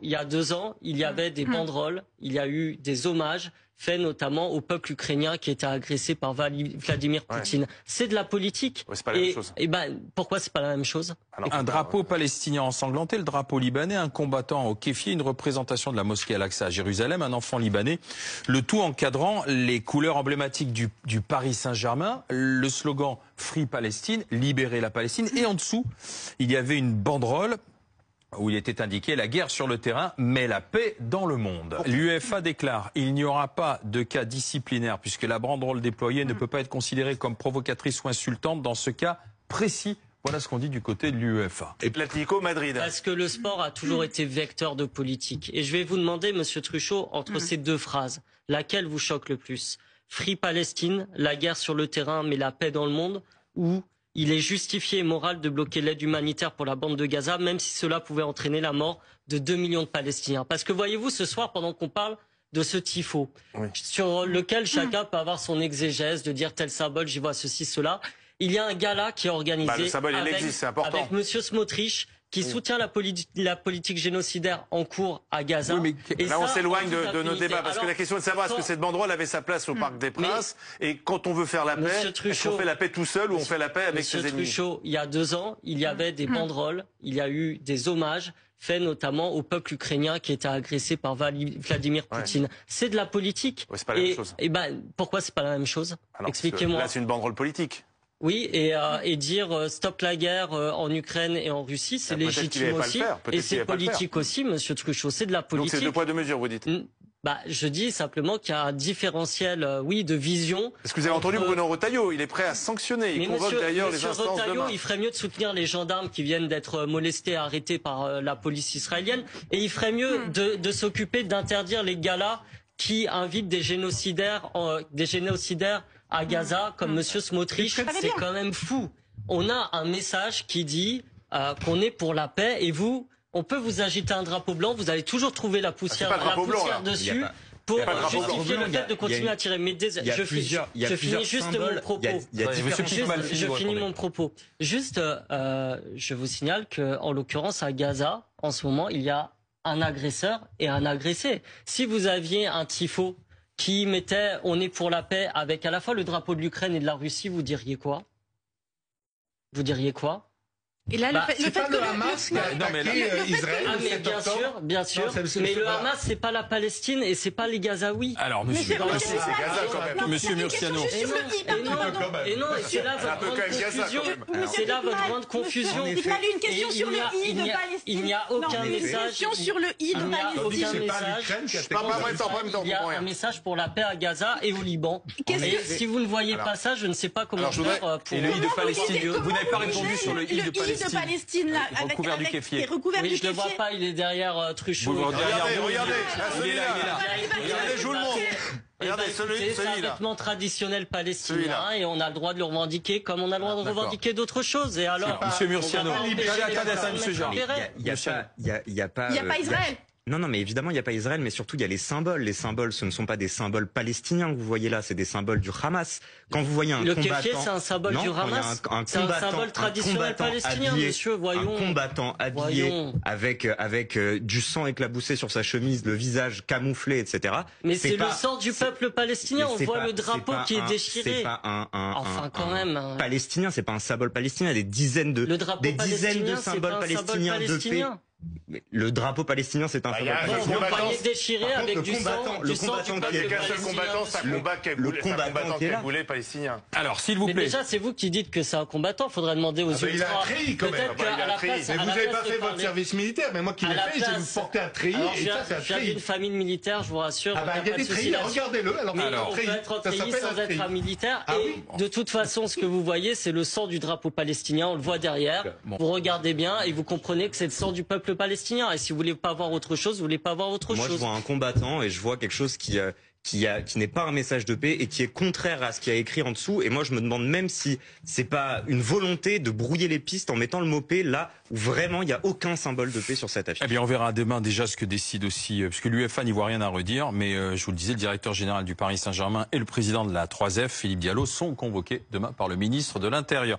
Il y a 2 ans, il y avait des banderoles, il y a eu des hommages faits notamment au peuple ukrainien qui était agressé par Vladimir Poutine. Ouais. C'est de la politique. Ouais, c'est pas la même chose. Et ben, pourquoi c'est pas la même chose? Un drapeau palestinien ensanglanté, le drapeau libanais, un combattant au kéfier, une représentation de la mosquée Al-Aqsa à Jérusalem, un enfant libanais. Le tout encadrant les couleurs emblématiques du Paris Saint-Germain, le slogan Free Palestine, libérer la Palestine. Et en dessous, il y avait une banderole où il était indiqué la guerre sur le terrain, mais la paix dans le monde. L'UEFA déclare il n'y aura pas de cas disciplinaire puisque la banderole déployée ne peut pas être considérée comme provocatrice ou insultante dans ce cas précis. Voilà ce qu'on dit du côté de l'UEFA. Et l'Atlético Madrid. Parce que le sport a toujours été vecteur de politique. Et je vais vous demander, Monsieur Truchot, entre ces deux phrases, laquelle vous choque le plus? Free Palestine, la guerre sur le terrain, mais la paix dans le monde, ou il est justifié et moral de bloquer l'aide humanitaire pour la bande de Gaza, même si cela pouvait entraîner la mort de 2 millions de Palestiniens. Parce que voyez-vous, ce soir, pendant qu'on parle de ce tifo, sur lequel chacun peut avoir son exégèse, de dire tel symbole, j'y vois ceci, cela, il y a un gala qui est organisé le symbole, il existe, c'est important. avec Monsieur Smotrich, qui soutient la politique génocidaire en cours à Gaza. Oui, mais là, on s'éloigne de nos débats, parce que la question est de savoir est-ce que cette banderole avait sa place au Parc des Princes, et quand on veut faire la paix, est-ce qu'on fait la paix tout seul ou on fait la paix avec ses ennemis? Truchot, il y a 2 ans, il y avait des banderoles, il y a eu des hommages faits notamment au peuple ukrainien qui était agressé par Vladimir Poutine. Ouais. C'est de la politique. Ouais, c'est pas la même chose. Et ben, pourquoi c'est pas la même chose? Expliquez-moi. Là, c'est une banderole politique. Oui, et dire stop la guerre en Ukraine et en Russie, c'est légitime aussi, et c'est politique aussi, Monsieur Truchot, c'est de la politique. Donc c'est 2 poids 2 mesures, vous dites? Bah, je dis simplement qu'il y a un différentiel, oui, de vision. Est-ce que vous avez entendu Bruno Retailleau? Il est prêt à sanctionner. Il convoque d'ailleurs les instances demain. Il ferait mieux de soutenir les gendarmes qui viennent d'être molestés et arrêtés par la police israélienne, et il ferait mieux de s'occuper d'interdire les galas qui invitent des génocidaires à Gaza, comme Monsieur Smotrich. C'est quand même fou. On a un message qui dit qu'on est pour la paix, et vous, on peut vous agiter un drapeau blanc, vous allez toujours trouver la poussière, dessus pour justifier le fait de continuer à tirer. Mais je finis juste mon propos. Je finis mon propos. Juste, je vous signale que, en l'occurrence, à Gaza, en ce moment, il y a un agresseur et un agressé. Si vous aviez un tifo qui mettait « on est pour la paix » avec à la fois le drapeau de l'Ukraine et de la Russie, vous diriez quoi? Vous diriez quoi? Et là, c'est pas le Hamas qui a attaqué Israël. Bien sûr, mais le Hamas, c'est pas la Palestine et c'est pas les Gazaouis. Alors, monsieur, c'est Gaza quand même. Monsieur Murciano. Et non, c'est là votre grande confusion. C'est là votre grande confusion. Il fallait une question sur le I de Palestine. Il n'y a aucun message. Question sur le I de Palestine. Il y a un message pour la paix à Gaza et au Liban. Et si vous ne voyez pas ça, je ne sais pas comment faire pour... Et le I de Palestine, vous n'avez pas répondu sur le I de Palestine. De Palestine, là, avec recouvert du kéfier. Je ne le vois pas, il est derrière Truchot. Regardez, je vous le montre. Regardez, c'est un vêtement traditionnel palestinien et on a le droit de le revendiquer comme on a le droit de revendiquer d'autres choses. Et alors, Monsieur Murciano, il n'y a pas Israël. Non, mais évidemment, il n'y a pas Israël, mais surtout, il y a les symboles. Les symboles, ce ne sont pas des symboles palestiniens que vous voyez là, c'est des symboles du Hamas. Quand vous voyez un combattant... Le kéfier, c'est un symbole du Hamas. C'est un symbole traditionnel palestinien, monsieur, voyons. Un combattant habillé avec du sang éclaboussé sur sa chemise, le visage camouflé, etc. Mais c'est le sang du peuple palestinien, on voit le drapeau qui est déchiré. C'est pas enfin, quand même. Palestinien, c'est pas un symbole palestinien, il y a des dizaines de symboles palestiniens de paix. Le drapeau palestinien, c'est un symbole palestinien. Vous déchiré avec du sang. Il n'y a qu'un seul combattant, c'est un combattant qui est boulé palestinien. Alors, s'il vous plaît. Mais déjà, c'est vous qui dites que c'est un combattant. Faudrait demander aux ultras. Il a un treillis quand même. Mais vous n'avez pas fait votre service militaire. Mais moi qui l'ai fait, j'ai vous porté un treillis. Et ça, c'est un treillis. Je viens d'une famille militaire, je vous rassure. Il y a des treillis, regardez-le. Mais on peut être treillis sans être un militaire. Et de toute façon, ce que vous voyez, c'est le sang du drapeau palestinien. On le voit derrière. Vous regardez bien et vous comprenez que c'est le sang du peuple palestinien. Et si vous voulez pas voir autre chose, vous voulez pas voir autre chose. Moi, je vois un combattant et je vois quelque chose qui n'est pas un message de paix et qui est contraire à ce qu'il y a écrit en dessous. Et moi, je me demande même si c'est pas une volonté de brouiller les pistes en mettant le mot paix là où vraiment il n'y a aucun symbole de paix sur cette affiche. Eh bien, on verra demain déjà ce que décide aussi, parce que l'UEFA n'y voit rien à redire, mais je vous le disais, le directeur général du Paris Saint-Germain et le président de la 3F, Philippe Diallo, sont convoqués demain par le ministre de l'Intérieur.